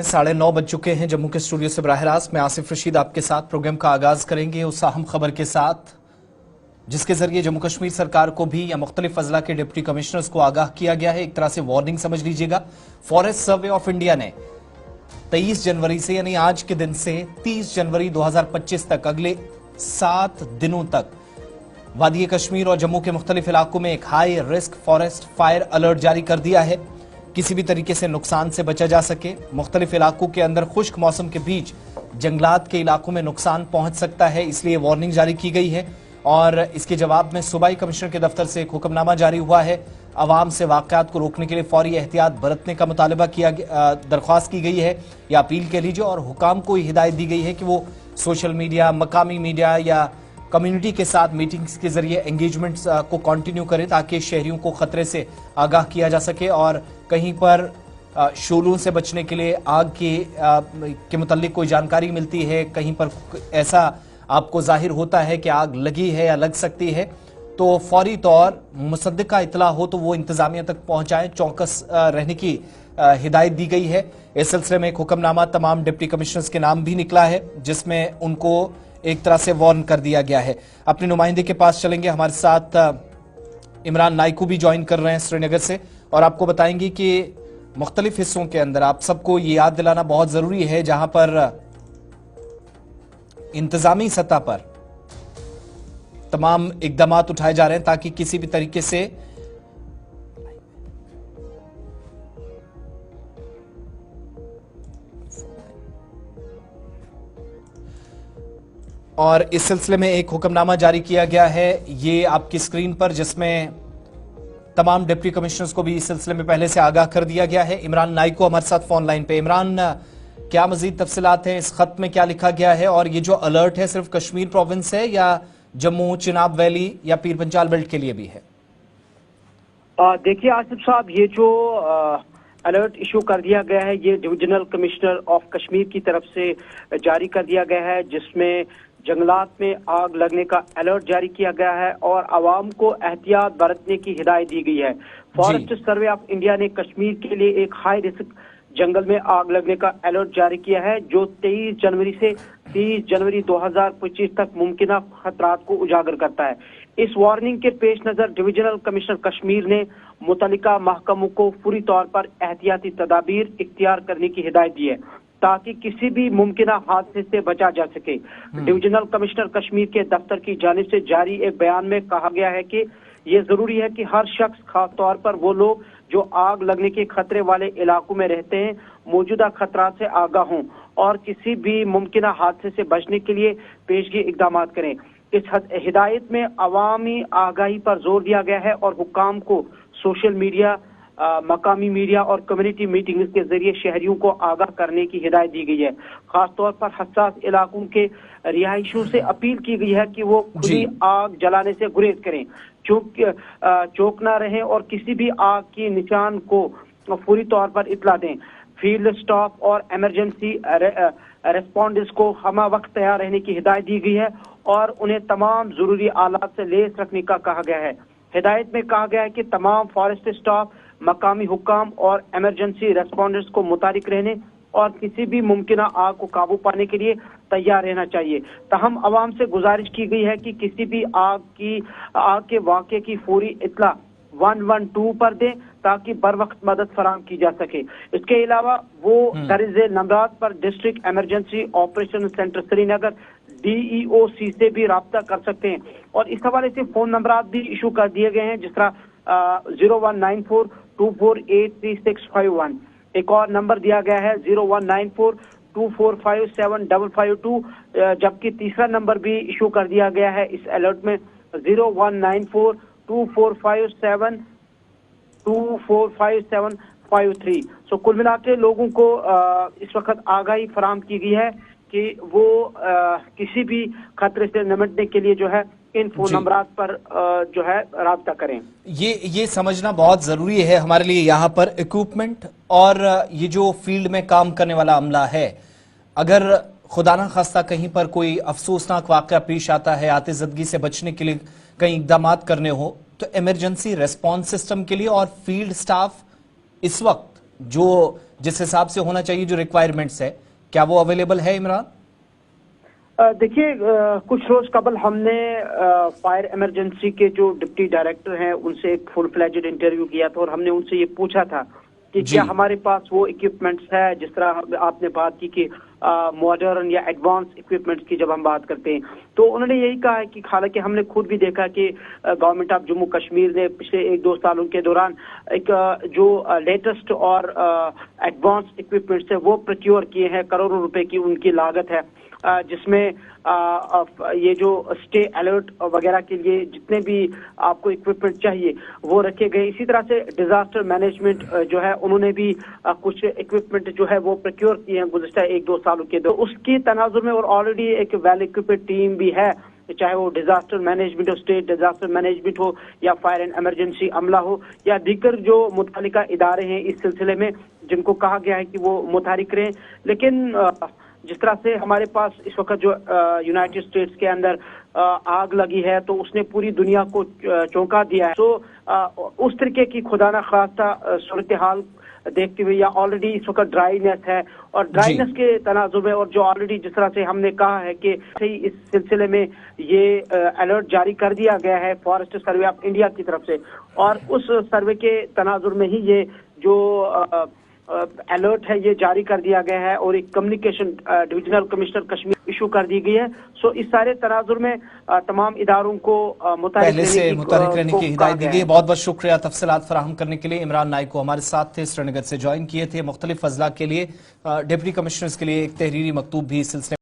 9:30 बज चुके हैं। जम्मू के स्टूडियो से बराह रास्त मैं आसिफ रशीद आपके साथ प्रोग्राम का आगाज करेंगे उस अहम खबर के साथ जिसके जरिए जम्मू कश्मीर सरकार को भी या मुख्तलिफ अजला के डिप्टी कमिश्नर्स को आगाह किया गया है। एक तरह से वार्निंग समझ लीजिएगा। फॉरेस्ट सर्वे ऑफ इंडिया ने 23 जनवरी से यानी आज के दिन से 30 जनवरी 2025 तक अगले 7 दिनों तक वादी कश्मीर और जम्मू के मुख्तलिफ इलाकों में एक high risk forest fire alert जारी कर दिया है। किसी भी तरीके से नुकसान से बचा जा सके। मुख्तलिफ इलाकों के अंदर खुश्क मौसम के बीच जंगलात के इलाकों में नुकसान पहुंच सकता है, इसलिए वार्निंग जारी की गई है। और इसके जवाब में सूबाई कमिश्नर के दफ्तर से एक हुक्मनामा जारी हुआ है। अवाम से वाक़यात को रोकने के लिए फौरी एहतियात बरतने का मुतालबा दरख्वास्त की गई है या अपील कह लीजिए। और हुकाम को हिदायत दी गई है कि वो सोशल मीडिया, मकामी मीडिया या कम्युनिटी के साथ मीटिंग्स के जरिए एंगेजमेंट्स को कंटिन्यू करें ताकि शहरियों को खतरे से आगाह किया जा सके। और कहीं पर शोलों से बचने के लिए आग के मुताल्लिक कोई जानकारी मिलती है, कहीं पर ऐसा आपको जाहिर होता है कि आग लगी है या लग सकती है, तो फौरी तौर मुसद्दिका इतला हो तो वो इंतजामिया तक पहुंचाएं। चौकस रहने की हिदायत दी गई है। इस सिलसिले में एक हुक्मनामा तमाम डिप्टी कमिश्नर्स के नाम भी निकला है जिसमें उनको एक तरह से वार्न कर दिया गया है। अपने नुमाइंदे के पास चलेंगे। हमारे साथ इमरान नाइकू भी ज्वाइन कर रहे हैं श्रीनगर से और आपको बताएंगे कि मुख्तलिफ हिस्सों के अंदर आप सबको ये याद दिलाना बहुत जरूरी है जहां पर इंतजामी सतह पर तमाम इकदामात उठाए जा रहे हैं ताकि किसी भी तरीके से और इस सिलसिले में एक हुक्मनामा जारी किया गया है, ये आपकी स्क्रीन पर, जिसमें तमाम डिप्टी कमिश्नर्स को भी इस सिलसिले में पहले से आगाह कर दिया गया है। इमरान नाइको हमारे साथ फोन लाइन पे। इमरान, क्या मजीद तफसीलात हैं, इस खत में क्या लिखा गया है और ये जो अलर्ट है सिर्फ कश्मीर प्रोविंस है या जम्मू, चिनाब वैली या पीर पंजाल बेल्ट के लिए भी है? देखिए आसिफ साहब, ये जो अलर्ट इशू कर दिया गया है ये डिविजनल कमिश्नर ऑफ कश्मीर की तरफ से जारी कर दिया गया है, जिसमें जंगलात में आग लगने का अलर्ट जारी किया गया है और आवाम को एहतियात बरतने की हिदायत दी गई है। फॉरेस्ट सर्वे ऑफ इंडिया ने कश्मीर के लिए एक हाई रिस्क जंगल में आग लगने का अलर्ट जारी किया है जो 23 जनवरी से 30 जनवरी 2025 तक मुमकिन खतरात को उजागर करता है। इस वार्निंग के पेश नजर डिविजनल कमिश्नर कश्मीर ने मुतल्लिका महकमों को पूरी तौर पर एहतियाती तदाबीर इख्तियार करने की हिदायत दी है ताकि किसी भी मुमकिन हादसे से बचा जा सके। डिविजनल कमिश्नर कश्मीर के दफ्तर की जानिब से जारी एक बयान में कहा गया है कि ये जरूरी है कि हर शख्स, खास तौर पर वो लोग जो आग लगने के खतरे वाले इलाकों में रहते हैं, मौजूदा खतरात से आगाह हों और किसी भी मुमकिन हादसे से बचने के लिए पेशगी इकदाम करें। इस हिदायत में अवामी आगाही पर जोर दिया गया है और हुक्काम को सोशल मीडिया, मकामी मीडिया और कम्युनिटी मीटिंग्स के जरिए शहरियों को आगाह करने की हिदायत दी गई है। खासतौर पर हसास इलाकों के रिहायशियों से अपील की गई है कि वो खुली आग जलाने से गुरेज करें, चौंक ना रहें और किसी भी आग की निशान को पूरी तौर पर इतला दें। फील्ड स्टाफ और इमरजेंसी रेस्पॉन्डेंट्स को हमा वक्त तैयार रहने की हिदायत दी गई है और उन्हें तमाम जरूरी आलात से लैस रखने का कहा गया है। हिदायत में कहा गया है कि तमाम फॉरेस्ट स्टाफ, मकामी हुक्काम और इमरजेंसी रेस्पॉन्डेंट्स को मुतारिक रहने और किसी भी मुमकिन आग को काबू पाने के लिए तैयार रहना चाहिए। तहम अवाम से गुजारिश की गई है कि किसी भी आग के वाक़े की फौरी इत्तला 112 पर दें ताकि बर वक्त मदद फराहम की जा सके। इसके अलावा वो दर्ज नंबरात पर district emergency operation centre Srinagar DEOC से भी राब्ता कर सकते हैं और इस हवाले से फोन नंबरात भी इशू कर दिए गए हैं, जिस तरह 019424836551। एक और नंबर दिया गया है 019424575552, जबकि तीसरा नंबर भी इशू कर दिया गया है इस अलर्ट में 0194245753। सो कुल मिला के लोगों को इस वक्त आगाही फराहम की गई है कि वो किसी भी खतरे से निपटने के लिए जो है इन फोन नंबरात पर जो है राब्ता करें। ये समझना बहुत जरूरी है हमारे लिए यहाँ पर इक्विपमेंट और ये जो फील्ड में काम करने वाला अमला है, अगर खुदा न खास्ता कहीं पर कोई अफसोसनाक वाक़या पेश आता है, आतिज़दगी से बचने के लिए कई इक़दाम करने हो, तो इमरजेंसी रेस्पॉन्स सिस्टम के लिए और फील्ड स्टाफ इस वक्त जो जिस हिसाब से होना चाहिए जो रिक्वायरमेंट्स है, क्या वो अवेलेबल है इमरान? देखिए, कुछ रोज कबल हमने फायर इमरजेंसी के जो डिप्टी डायरेक्टर हैं उनसे एक फुल फ्लेजेड इंटरव्यू किया था और हमने उनसे ये पूछा था कि क्या हमारे पास वो इक्विपमेंट्स है, जिस तरह आपने बात की कि मॉडर्न या एडवांस इक्विपमेंट्स की जब हम बात करते हैं तो उन्होंने यही कहा है कि हालांकि हमने खुद भी देखा कि गवर्नमेंट ऑफ जम्मू कश्मीर ने पिछले 1-2 सालों के दौरान एक जो लेटेस्ट और एडवांस इक्विपमेंट्स है वो प्रोक्योर किए हैं, करोड़ों रुपए की उनकी लागत है, जिसमें ये जो स्टे अलर्ट वगैरह के लिए जितने भी आपको इक्विपमेंट चाहिए वो रखे गए। इसी तरह से डिजास्टर मैनेजमेंट जो है उन्होंने भी कुछ इक्विपमेंट जो है वो प्रोक्योर किए हैं गुज़श्ता 1-2 सालों के दौरान। उसकी तनाजुर में और ऑलरेडी एक वेल इक्विप्ड टीम भी है, चाहे वो डिजास्टर मैनेजमेंट हो, स्टेट डिजास्टर मैनेजमेंट हो या फायर एंड इमरजेंसी अमला हो या दीगर जो मुतल्लिका इदारे हैं इस सिलसिले में जिनको कहा गया है कि वो मुतहरिक रहें। लेकिन जिस तरह से हमारे पास इस वक्त जो यूनाइटेड स्टेट्स के अंदर आग लगी है तो उसने पूरी दुनिया को चौंका दिया है। तो उस तरीके की खुदा न खास्ता सूरत हाल देखते हुए या ऑलरेडी इस वक्त ड्राईनेस है और ड्राईनेस के तनाजुर में और जो ऑलरेडी जिस तरह से हमने कहा है कि इस सिलसिले में ये अलर्ट जारी कर दिया गया है फॉरेस्ट सर्वे ऑफ इंडिया की तरफ से और उस सर्वे के तनाजुर में ही ये जो अलर्ट है ये जारी कर दिया गया है और एक communication divisional commissioner Kashmir issue कर दी गई है। सो इस सारे तनाजुर में तमाम इदारों को पहले से मुतहरिक रहने की हिदायत दी गई। बहुत बहुत शुक्रिया तफसीलात फराहम करने के लिए। इमरान नाइक को हमारे साथ थे, श्रीनगर से ज्वाइन किए थे। मुख्तलिफ अजला के लिए डिप्टी कमिश्नर्स के लिए एक तहरीरी मकतूब भी इस सिलसिले